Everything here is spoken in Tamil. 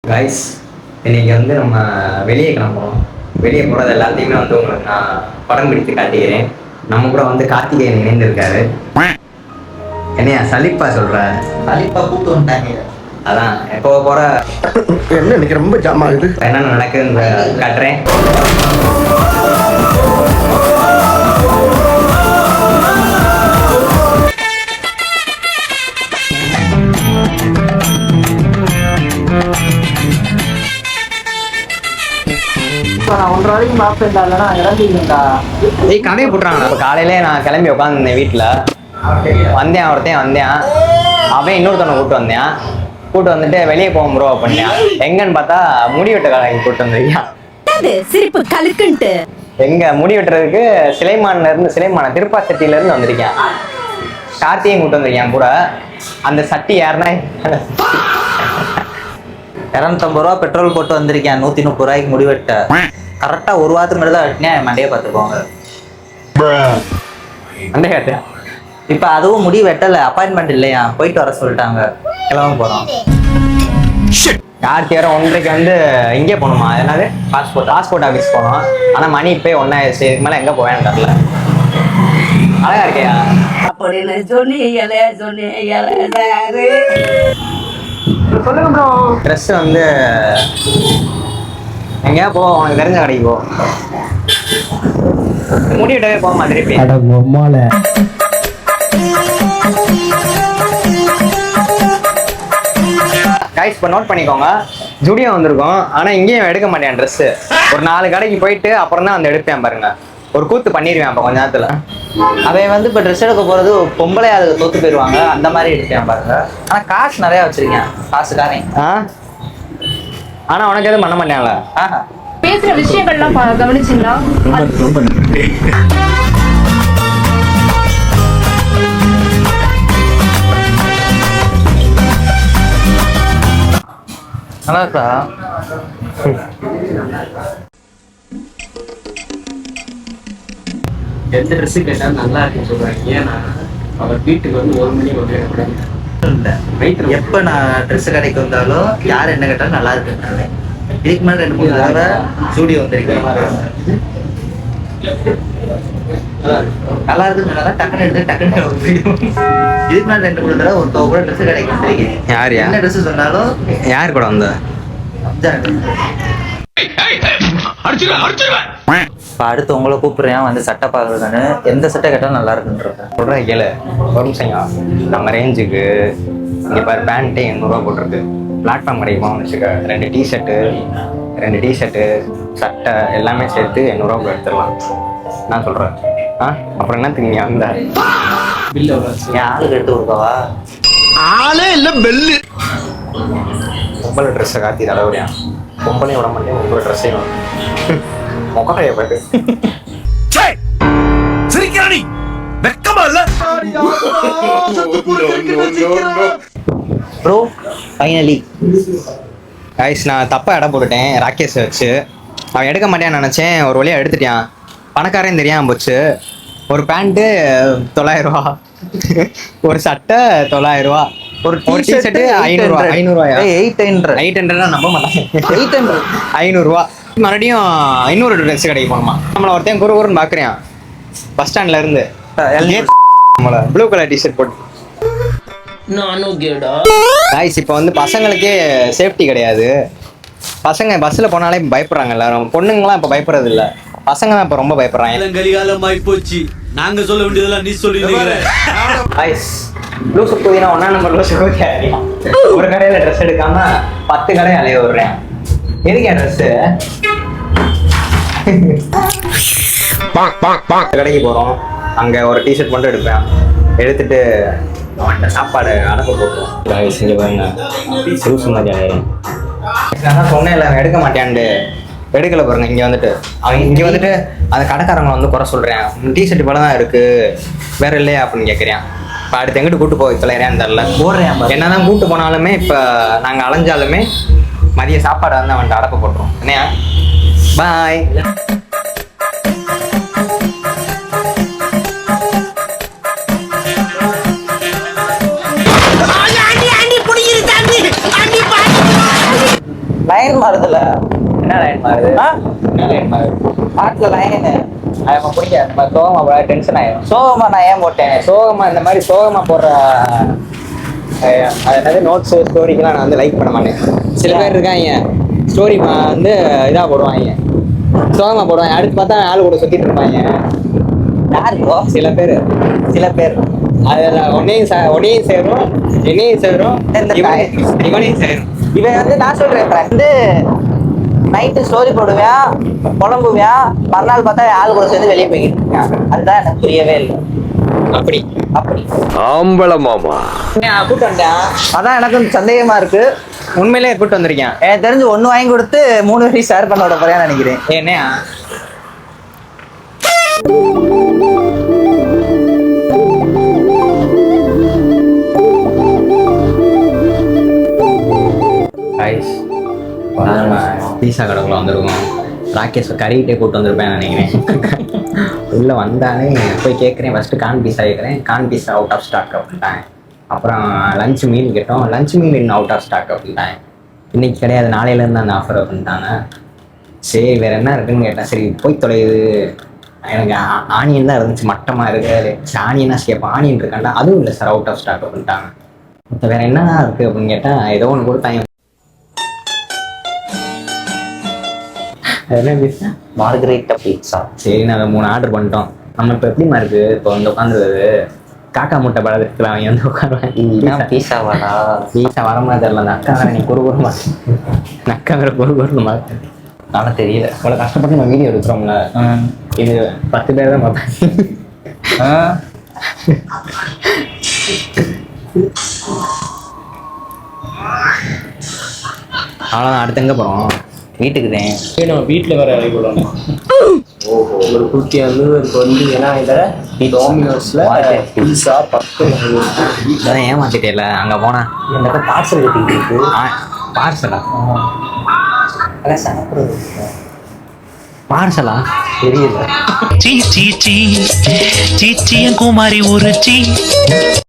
கைஸ், இன்னைக்கு வந்து நம்ம வெளியே கிளம்புறோம். வெளியே போகிறது எல்லாத்தையுமே வந்து உங்களுக்கு நான் படம் பிடித்து காட்டுகிறேன். நம்ம கூட வந்து கார்த்திகேயன் இணைந்திருக்காரு. என்னையா சலிப்பா சொல்ற? சலிப்பா கூப்பிட்டு வந்துட்டாங்க. அதான் எப்போ போற என்ன இன்னைக்கு ரொம்ப ஜாம் ஆகுது. என்னென்ன நடக்குதுன்னு காட்டுறேன். நான் 1:30 வரைக்கும் பார்ப்பேன்டா, இல்லைனா இறந்துட்டா. ஏய், கடையை போட்டுறாங்கண்ணா. இப்போ காலையிலே நான் கிளம்பி உட்காந்துருந்தேன் வீட்டில். ஒருத்தன் வந்தேன். அவன் இன்னொருத்தவனை கூப்பிட்டு வந்துட்டு வெளியே போகும் ப்ரோ அப்படின்னா எங்கன்னு பார்த்தா முடி வெட்ட கடைக்கு கூப்பிட்டு வந்திருக்கான். சிரிப்பு கலுக்குன்ட்டு எங்க முடி வெட்டுறதுக்கு சிலைமான திருப்பாச்சட்டியில இருந்து வந்திருக்கேன். கார்த்திகையும் கூப்பிட்டு வந்திருக்கேன் கூட. அந்த சட்டி யாருன்னா 250 ரூபா பெட்ரோல் போட்டு வந்திருக்கேன். 130 ரூபாய்க்கு முடிவெட்ட. கரெக்டா ஒரு வாரத்துக்கு மட்டும் தான் வெட்டினேன். மண்டையை பார்த்துக்கோங்க. அந்த கேட்டேன். இப்ப அதுவும் முடி வெட்டல, அப்பாயின்மெண்ட் இல்லையா, போயிட்டு வர சொல்லிட்டாங்க. கிளம்ப போறோம். கார்த்தி வேற 1:30க்கு வந்து இங்கே போகணுமா? என்னது பாஸ்போர்ட் ஆஃபீஸ் போனோம். ஆனால் மணி இப்போ 1 ஆயிடுச்சு. இதுக்கு மேலே எங்கே போவேன்னு தெரியல. அழகா இருக்கையா? அப்படின்னு சொல்லுங்க ப்ரோ. ட்ரெஸ் வந்து எங்கேயா போ, உனக்கு தெரிஞ்ச கடைக்கு போ. முடி விட்டவே போக மாதிரி. கைஸ், இப்போ நோட் பண்ணிக்கோங்க. ஜுடியோ வந்திருக்கோம். ஆனால் இங்கேயும் எடுக்க மாட்டேன் ட்ரெஸ்ஸு. ஒரு 4 கடைக்கு போயிட்டு அப்புறம் தான் வந்து எடுப்பேன் பாருங்க. ஒரு கூத்து பண்ணிடுவேன் அப்போ கொஞ்ச நேரத்தில். அவன் வந்து இப்போ ட்ரெஸ் எடுக்க போறது பொம்பளை, அதுக்கு தோத்து போயிடுவாங்க. அந்த மாதிரி எடுத்தேன் பாருங்க. ஆனா காசு நிறைய வச்சிருக்கேன். காசுக்காரன். ஆனால் உனக்கு எதுவும் பண்ண மாட்டேன்ல. பேசுற விஷயங்கள்லாம் கவனிச்சிங்களா? ரொம்ப நன்றி. நல்லா இருக்கா? எந்த ட்ரெஸ்ஸு கேட்டாலும் நல்லா இருக்குன்னு சொல்றாங்க. ஏன்னா அவர் வீட்டுக்கு வந்து 1 மணிக்கு வந்து எப்ப நான் ட்ரெஸ் கடைக்கு வந்தாலும் யார் என்ன கேட்டாலும் நல்லா இருக்குன்னு. இதுக்கு மேல 2-3 தடவை ஸ்டூடியோ வந்திருக்கேன். நல்லா இருக்குன்னு டக்குன்னு எடுத்து டக்குன்னு இதுக்கு மேல 2-3 தடவை ஒருத்தவங்க கூட ட்ரெஸ் கடைக்கு வந்திருக்கேன். யார் என்ன ட்ரெஸ் சொன்னாலும் யார் கூட வந்த? இப்போ அடுத்து உங்களை கூப்பிடுறேன் வந்து சட்டை பார்க்குறதுன்னு. எந்த சட்டை கேட்டாலும் நல்லா இருக்குன்றத சொல்கிறேன் கேளு. ஒரு நிமிஷங்க. நம்ம ரேஞ்சுக்கு இங்கே பாரு, பேண்ட்டு 800 ரூபா போட்டிருக்கு. பிளாட்ஃபார்ம் கிடைக்குமான்னு வச்சுக்க. 2 டிஷர்ட்டு சட்டை எல்லாமே சேர்த்து 800 ரூபா எடுத்துடலாம். நான் சொல்கிறேன். அப்புறம் என்ன தெரியுங்க அந்த பில் எவ்வளோ? என் ஆளுக்கு எடுத்து கொடுக்கவா? ஆளே இல்ல பெல்லு. பொம்பளை ட்ரெஸ்ஸை காத்தி தலைவரியா. பொம்பளையும் விட மாட்டேன், உங்களோட ட்ரெஸ்ஸையும் முகரைய பாட்டு. சிரிக்கிறானி வெக்கமா இல்ல? ப்ரோ ஃபைனலி கைஸ், நான் தப்பாக இடம் போட்டுட்டேன் ராகேஷை வச்சு. அவன் எடுக்க மாட்டேன்னு நினச்சேன். ஒரு வழியாக எடுத்துட்டான். பணக்காரன் தெரியாமல் போச்சு. ஒரு பேண்ட்டு 900 ரூபா, ஒரு சட்டை 900 ரூபா, ஒரு டிஷர்ட்டு 500 ரூபா. 800 நம்ப மாட்டாங்க. 500 ரூபா. மறுபடியும் இன்னொரு ட்ரெஸ் கடைக்கு போகணுமா? நம்மளை ஒருத்தையும் குறுன்னு பார்க்குறேன் பஸ் ஸ்டாண்ட்ல இருந்து. நம்மளை ப்ளூ கலர் டிஷர்ட் போட்டு. கைஸ், இப்போ வந்து பசங்களுக்கே சேஃப்டி கிடையாது. பசங்க பஸ்ஸில் போனாலே பயப்படுறாங்க எல்லாரும். பொண்ணுங்களாம் இப்போ பயப்படுறது இல்லை, பசங்க தான் இப்போ ரொம்ப பயப்படுறாங்க. கலிகாலமாய் போச்சு. நாங்க சொல்ல வேண்டியதெல்லாம் நீ சொல்லிடுறீங்க. கைஸ், ப்ளூ சுக்குதினா 1ஆம் நம்பர் ப்ளூ சுக்குதி அலையும். ஒரு கடையில் ட்ரெஸ் எடுக்காம 10 கடை அலைய விடுறேன். எதுக்கு ட்ரெஸ்ஸு? கடைக்கு போகிறோம். அங்கே ஒரு டிஷர்ட் மட்டும் எடுப்பேன். எடுத்துட்டு அவன்கிட்ட சாப்பாடு அனுப்ப போட்டுருவோம். கைஸ், இங்கே பாருங்க, லூசு மாதிரி. நான் சொன்னேன் இல்லை அவன் எடுக்க மாட்டேன்ட்டு. எடுக்கலை பாருங்க. இங்கே வந்துட்டு அந்த கடைக்காரங்களை வந்து குறை சொல்கிறேன். டிஷர்ட் இவ்வளோ தான் இருக்குது, வேற இல்லையா அப்படின்னு கேட்குறேன். இப்போ அடுத்து எங்கிட்டு கூப்பிட்டு போய் தொலைறேன்னு தெரில. என்னதான் கூப்பிட்டு போனாலுமே இப்போ நாங்கள் அலைஞ்சாலுமே மதிய சாப்பாடு வந்து அவன்கிட்ட அடப்ப போட்டுருவோம். என்னையா பாய். லைன் மாறுதுல. என்ன லைன் மாறுது? ஆ? என்ன லைன் மாறுது? பாட்டுல லைனு அவன் பிடிக்காது. நம்ம சோகமா போட டென்ஷன் ஆயிடும். சோகமா நான் ஏன் போட்டேன்? சோகமா இந்த மாதிரி சோகமா போடுற அதாவது நோட்ஸ் ஸ்டோரிக்கெல்லாம் நான் வந்து லைக் பண்ண மாட்டேன். சில பேர் இருக்காங்க ஸ்டோரி வந்து இதாக போடுவாங்க, சோகமா போடுவாங்க. அடுத்து பார்த்தா ஆள் கூட சுத்திட்டு இருப்பாங்க. யாருக்கோ சில பேர் அதில் உன்னையும் சேரும், என்னையும் சேரும், இவனையும் சேரும். இவன் வந்து நான் சொல்றேன் வந்து நைட்டு ஸ்டோரி போடுவேன், புலம்புவேன், மறுநாள் பார்த்தா ஆள் கூட சேர்ந்து வெளியே போய்கிட்டு இருக்கான். அதுதான் எனக்கு புரியவே இல்லை. அப்படி ஆம்பள மாமா கூட்டு வந்தேன். அதான் எனக்கு சந்தேகமா இருக்கு. உண்மையிலே கூட்டு வந்திருக்கேன். எனக்கு தெரிஞ்சு 1 வாங்கி கொடுத்து 3 வரையும் ஷேர் பண்ண விட போறேன்னு நினைக்கிறேன். என்னையா பீஸா கடைக்குள்ள வந்திருக்கோம். ராகேஷ் கறிகிட்டே கூப்பிட்டு வந்திருப்பேன் நினைக்கிறேன். உள்ளே வந்தாலே போய் கேட்குறேன். ஃபஸ்ட்டு கார்ன் பீஸா கேட்குறேன். Corn pizza out of stock அப்படின்ட்டாங்க. அப்புறம் லஞ்ச் மீல் கேட்டோம். லஞ்ச் மீல் இன்னும் அவுட் ஆஃப் ஸ்டாக் அப்படின்ட்டாங்க. இன்றைக்கி கிடையாது, நாளையிலேருந்து அந்த ஆஃபர் அப்படின்ட்டாங்க. சரி வேறு என்ன இருக்குன்னு கேட்டேன். சரி போய் தொலையுது, எனக்கு ஆனியன் தான் இருந்துச்சு, மட்டமாக இருக்குது. சரி ஆனியனா கேட்பேன். ஆனியன் இருக்காண்டா, அதுவும் இல்லை சார் அவுட் ஆஃப் ஸ்டாக் அப்படின்ட்டாங்க. மற்ற வேறு என்னென்ன இருக்குது அப்படின்னு கேட்டால் ஏதோ ஒன்று கொடுத்தாங்க. என்ன பீஸா? Margherita pizza. சரி நான் அதை 3 ஆர்டர் பண்ணிட்டோம். நம்ம இப்போ எப்படிமா இருக்குது? இப்போ வந்து உட்காந்துருது காக்கா முட்டை பழத்தில் அவங்க வந்து உட்காருவாங்க. பீஸாவாடா? பீஸா வரமா தெரியல. அந்த அக்கா வேற நீ குறுகுறுமா, அந்த அக்கா வேற குறுகுறுமா நானும் தெரியல. அவ்வளோ கஷ்டப்பட்டு நம்ம வீடியோ எடுக்கிறோம்ல, இது 10 பேர் தான் பார்ப்பேன். அவ்வளோதான். அடுத்து எங்கே போகிறோம்? வீட்டுக்கு தான். நம்ம வீட்டில் வேற இறக்கி விடணும். ஒரு குட்டி வந்து வந்து ஏன்னா இதில் டோமினோஸில் பீஸா 10 இதான் ஏமாத்திட்டேல. அங்கே போனா எனக்கு பார்சல் கட்டிக்கிட்டு இருக்கு. பார்சலா? அதான் சாப்பிட்றது பார்சலா தெரியல. சீ சீ சீ சீ சீ குமாரி ஒரு சீ